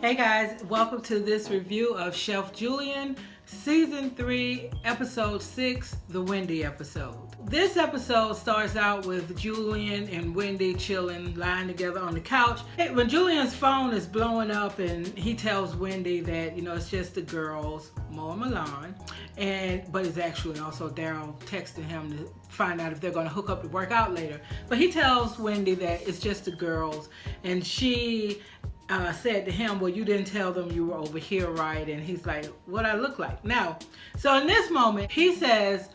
Hey guys, welcome to this review of Chef Julian, Season 3, Episode 6, the Wendy episode. This episode starts out with Julian and Wendy chilling, lying together on the couch. When Julian's phone is blowing up and he tells Wendy that, it's just the girls, Mo and Milan, but it's actually also Darryl texting him to find out if they're going to hook up to work out later. But he tells Wendy that it's just the girls, and she said to him, well, you didn't tell them you were over here, right? And he's like, what I look like? Now, so in this moment, he says,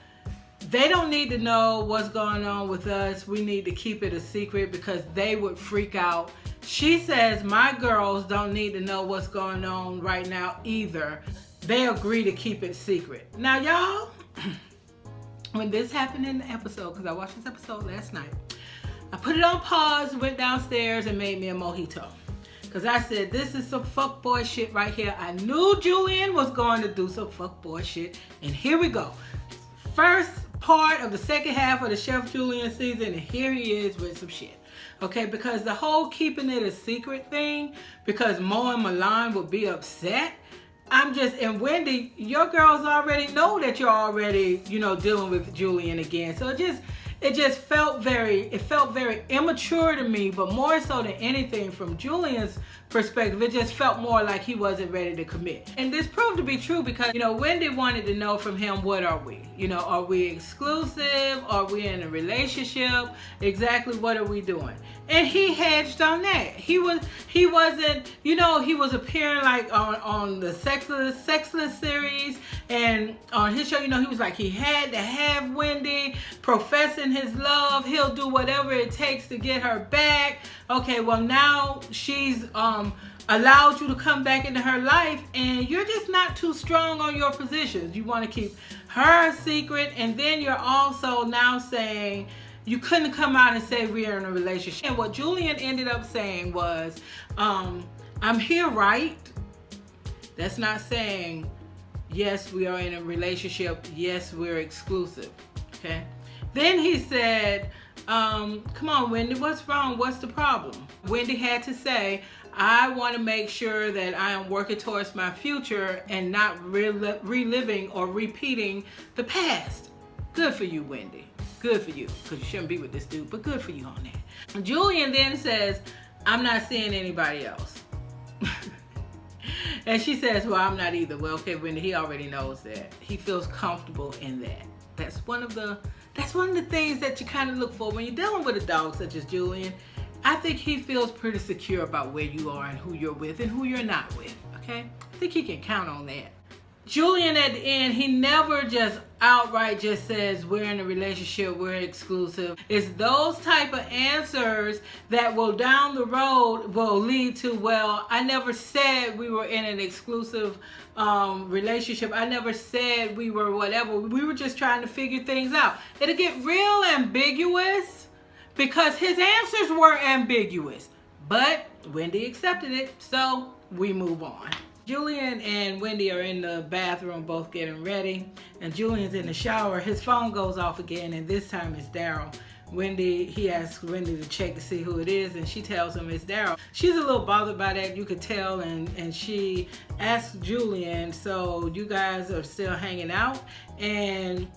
they don't need to know what's going on with us. We need to keep it a secret because they would freak out. She says, my girls don't need to know what's going on right now either. They agree to keep it secret. Now, y'all, when this happened in the episode, because I watched this episode last night, I put it on pause, went downstairs and made me a mojito. Because I said, this is some fuckboy shit right here. I knew Julian was going to do some fuckboy shit. And here we go. First part of the second half of the Chef Julian season. And here he is with some shit. Okay, because the whole keeping it a secret thing, because Mo and Milan would be upset. And Wendy, your girls already know that you're already, dealing with Julian again. So it just felt very immature to me, but more so than anything from Julian's perspective, it just felt more like he wasn't ready to commit. And this proved to be true because, Wendy wanted to know from him, what are we? Are we exclusive? Are we in a relationship? Exactly what are we doing? And he hedged on that. He wasn't, he was appearing like on the Sexless series, and on his show, he was like, he had to have Wendy, professing his love. He'll do whatever it takes to get her back. Okay, well now she's allowed you to come back into her life, and you're just not too strong on your positions. You want to keep her a secret, and then you're also now saying you couldn't come out and say we are in a relationship. And what Julian ended up saying was, I'm here, right? That's not saying, yes, we are in a relationship. Yes, we're exclusive. Okay. Then he said, come on, Wendy, what's wrong? What's the problem? Wendy had to say, I want to make sure that I am working towards my future and not reliving or repeating the past. Good for you, Wendy. Good for you, because you shouldn't be with this dude, but good for you on that. Julian then says, I'm not seeing anybody else. And she says, well, I'm not either. Well, okay, Wendy, he already knows that. He feels comfortable in that. That's one of the things that you kind of look for when you're dealing with a dog such as Julian. I think he feels pretty secure about where you are and who you're with and who you're not with, okay? I think he can count on that. Julian at the end, he never just outright just says we're in a relationship, we're exclusive. It's those type of answers that will down the road will lead to, well, I never said we were in an exclusive relationship. I never said we were whatever. We were just trying to figure things out. It'll get real ambiguous because his answers were ambiguous. But Wendy accepted it, so we move on. Julian and Wendy are in the bathroom both getting ready, and Julian's in the shower. His phone goes off again, and this time it's Darryl. He asks Wendy to check to see who it is, and she tells him it's Darryl. She's a little bothered by that, you could tell, and she asks Julian, so you guys are still hanging out? And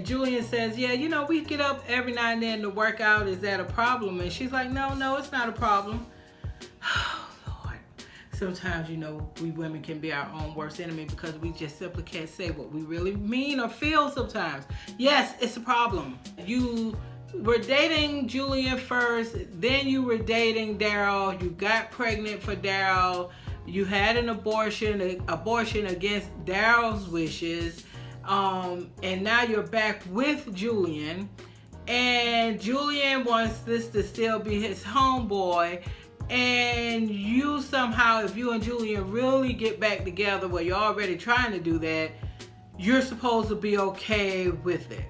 Julian says, yeah, we get up every now and then to work out. Is that a problem? And she's like, no, it's not a problem. Sometimes, we women can be our own worst enemy because we just simply can't say what we really mean or feel sometimes. Yes, it's a problem. You were dating Julian first, then you were dating Darryl. You got pregnant for Darryl. You had an abortion against Darryl's wishes. And now you're back with Julian. And Julian wants this to still be his homeboy. And you somehow, if you and Julian really get back together, well, you're already trying to do that, you're supposed to be okay with it.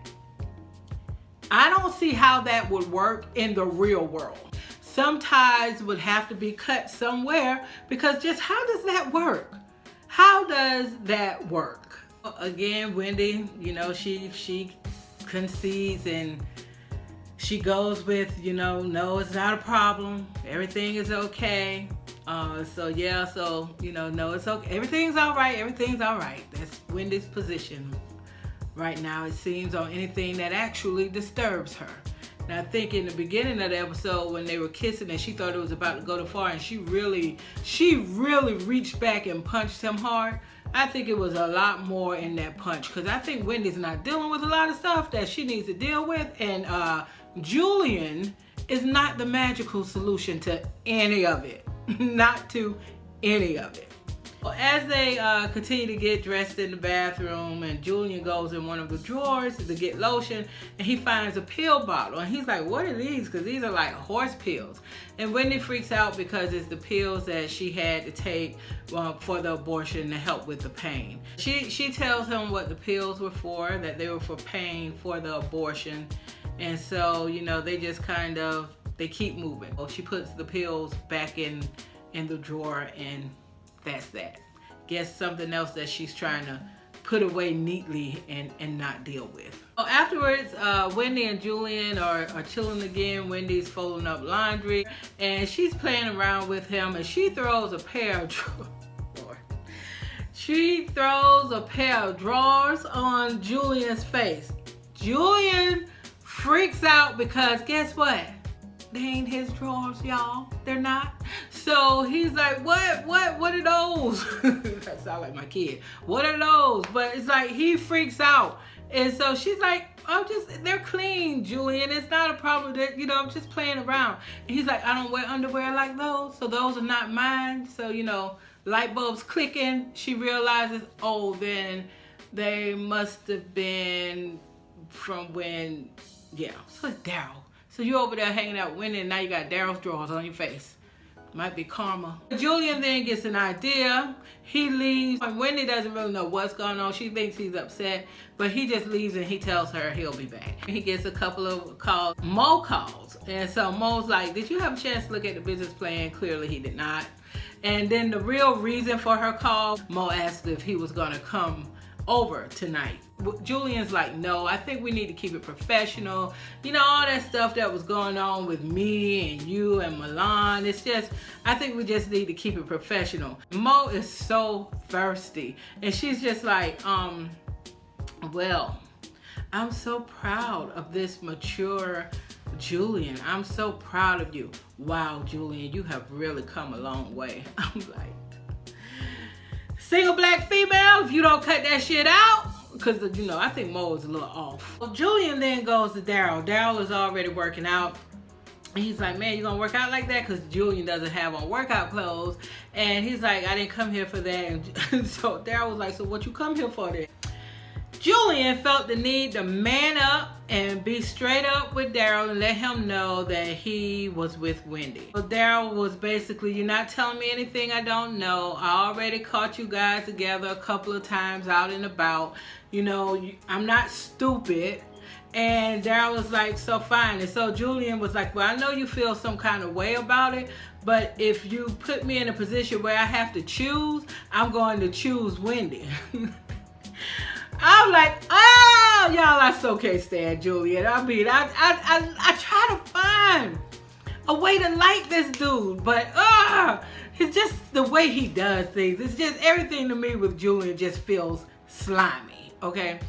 I don't see how that would work in the real world. Some ties would have to be cut somewhere, because just how does that work? How does that work? Again, Wendy, she concedes and she goes with, no, it's not a problem. Everything is okay. So yeah, so no, it's okay. Everything's all right. Everything's all right. That's Wendy's position right now. It seems on anything that actually disturbs her. And I think in the beginning of the episode when they were kissing and she thought it was about to go too far, and she really reached back and punched him hard. I think it was a lot more in that punch, because I think Wendy's not dealing with a lot of stuff that she needs to deal with, and Julian is not the magical solution to any of it. Not to any of it. Well, as they continue to get dressed in the bathroom, and Julian goes in one of the drawers to get lotion, and he finds a pill bottle, and he's like, what are these? Because these are like horse pills. And Wendy freaks out because it's the pills that she had to take for the abortion to help with the pain. She tells him what the pills were for, that they were for pain for the abortion. And so, they just they keep moving. Well, she puts the pills back in the drawer, and that's that. Guess something else that she's trying to put away neatly and not deal with. Well, afterwards, Wendy and Julian are chilling again. Wendy's folding up laundry, and she's playing around with him, and she throws a pair of drawers on Julian's face. Julian freaks out because guess what? They ain't his drawers, y'all. They're not. So he's like, what are those? That sounds like my kid. What are those? But it's like he freaks out. And so she's like, they're clean, Julian. It's not a problem that, I'm just playing around. And he's like, I don't wear underwear like those, so those are not mine. So, light bulbs clicking. She realizes, oh, then they must have been from when, so it's Darryl. So you over there hanging out with Wendy, and now you got Darryl's drawers on your face. Might be karma. Julian then gets an idea. He leaves. Wendy doesn't really know what's going on. She thinks he's upset, but he just leaves and he tells her he'll be back. He gets a couple of calls, Mo calls. And so Mo's like, did you have a chance to look at the business plan? Clearly he did not. And then the real reason for her call, Mo asked if he was gonna come over tonight. Julian's like, no, I think we need to keep it professional. All that stuff that was going on with me and you and Milan, it's just, I think we just need to keep it professional. Mo is so thirsty, and she's just like, well, I'm so proud of this mature Julian. I'm so proud of you. Wow, Julian, you have really come a long way. I'm like, single black female, if you don't cut that shit out, because I think Mo is a little off. Well, Julian then goes to Darryl. Darryl is already working out. And he's like, man, you gonna work out like that? Because Julian doesn't have on workout clothes. And he's like, I didn't come here for that. And so Darryl was like, so what you come here for then? Julian felt the need to man up and be straight up with Darryl and let him know that he was with Wendy. So Darryl was basically, you're not telling me anything I don't know. I already caught you guys together a couple of times out and about. I'm not stupid. And Darryl was like, so fine. And so Julian was like, well, I know you feel some kind of way about it, but if you put me in a position where I have to choose, I'm going to choose Wendy. I'm like, oh, y'all, I so can't stand Julian. I mean, I try to find a way to like this dude, but it's just the way he does things. It's just everything to me with Julian just feels slimy, okay?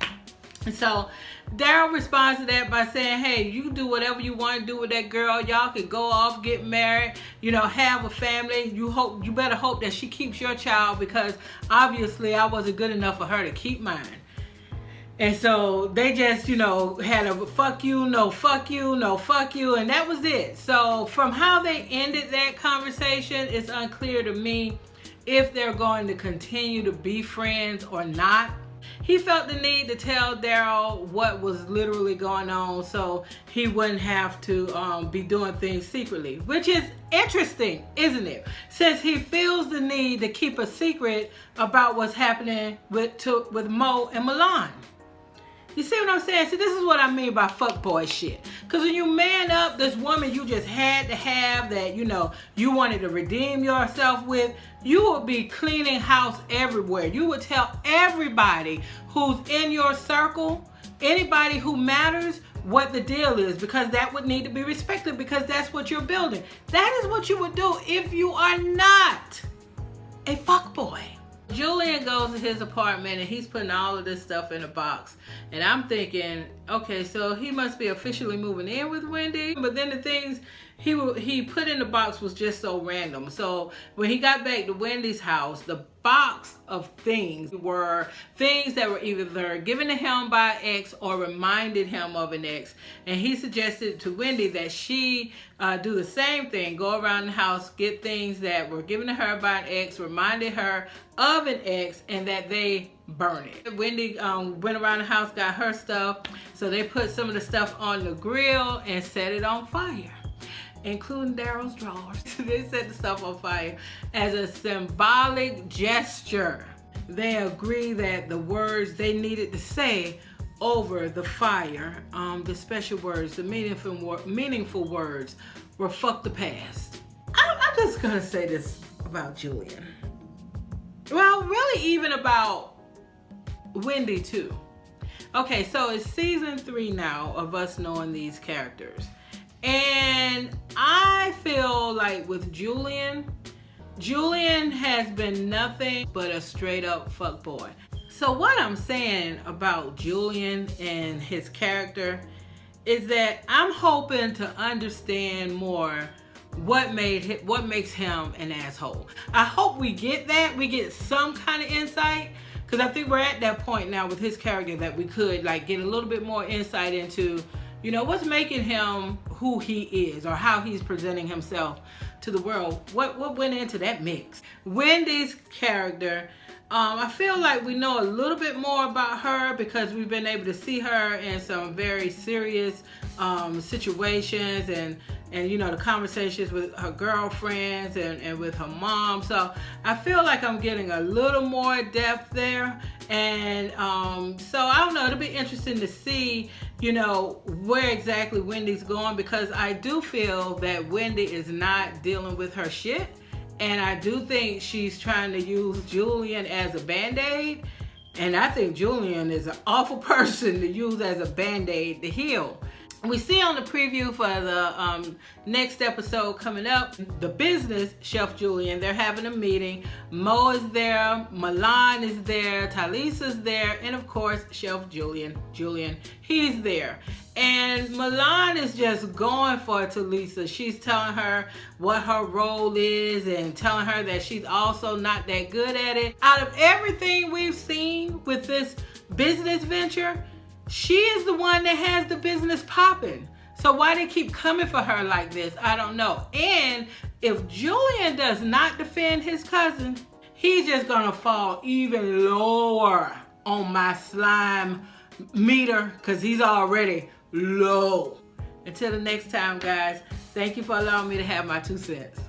And so Darryl responds to that by saying, hey, you do whatever you want to do with that girl. Y'all can go off, get married, have a family. You better hope that she keeps your child, because obviously I wasn't good enough for her to keep mine. And so they just, had a fuck you, no fuck you, no fuck you, and that was it. So from how they ended that conversation, it's unclear to me if they're going to continue to be friends or not. He felt the need to tell Darryl what was literally going on so he wouldn't have to be doing things secretly, which is interesting, isn't it? Since he feels the need to keep a secret about what's happening with Mo and Milan. You see what I'm saying? See, this is what I mean by fuckboy shit. Because when you man up this woman you just had to have that, you wanted to redeem yourself with, you would be cleaning house everywhere. You would tell everybody who's in your circle, anybody who matters, what the deal is, because that would need to be respected, because that's what you're building. That is what you would do if you are not a fuckboy. Julian goes to his apartment and he's putting all of this stuff in a box. And I'm thinking, okay, so he must be officially moving in with Wendy. But then the things he put in the box was just so random. So when he got back to Wendy's house, the box of things were things that were either given to him by an ex or reminded him of an ex. And he suggested to Wendy that she do the same thing, go around the house, get things that were given to her by an ex, reminded her of an ex, and that they burn it. Wendy went around the house, got her stuff, so they put some of the stuff on the grill and set it on fire, including Darryl's drawers. They set the stuff on fire as a symbolic gesture. They agree that the words they needed to say over the fire, the special words, the meaningful words, were fuck the past. I'm just gonna say this about Julian. Well, really even about Wendy too. Okay, so it's season 3 now of us knowing these characters. And I feel like with Julian has been nothing but a straight up fuckboy. So what I'm saying about Julian and his character is that I'm hoping to understand more what makes him an asshole. I hope we get that. We get some kind of insight, because I think we're at that point now with his character that we could like get a little bit more insight into, you know, what's making him who he is, or how he's presenting himself to the world. What went into that mix? Wendy's character, I feel like we know a little bit more about her because we've been able to see her in some very serious situations, and you know, the conversations with her girlfriends and with her mom. So I feel like I'm getting a little more depth there. And so I don't know, it'll be interesting to see, you know, where exactly Wendy's going, because I do feel that Wendy is not dealing with her shit. And I do think she's trying to use Julian as a band-aid. And I think Julian is an awful person to use as a band-aid to heal. We see on the preview for the next episode coming up, the business, Chef Julian, they're having a meeting. Mo is there, Milan is there, Talisa's there, and of course, Chef Julian, he's there. And Milan is just going for Talisa. She's telling her what her role is and telling her that she's also not that good at it. Out of everything we've seen with this business venture, she is the one that has the business popping. So why they keep coming for her like this, I don't know. And if Julian does not defend his cousin, he's just gonna fall even lower on my slime meter, because he's already low. Until the next time, guys, thank you for allowing me to have my 2 cents.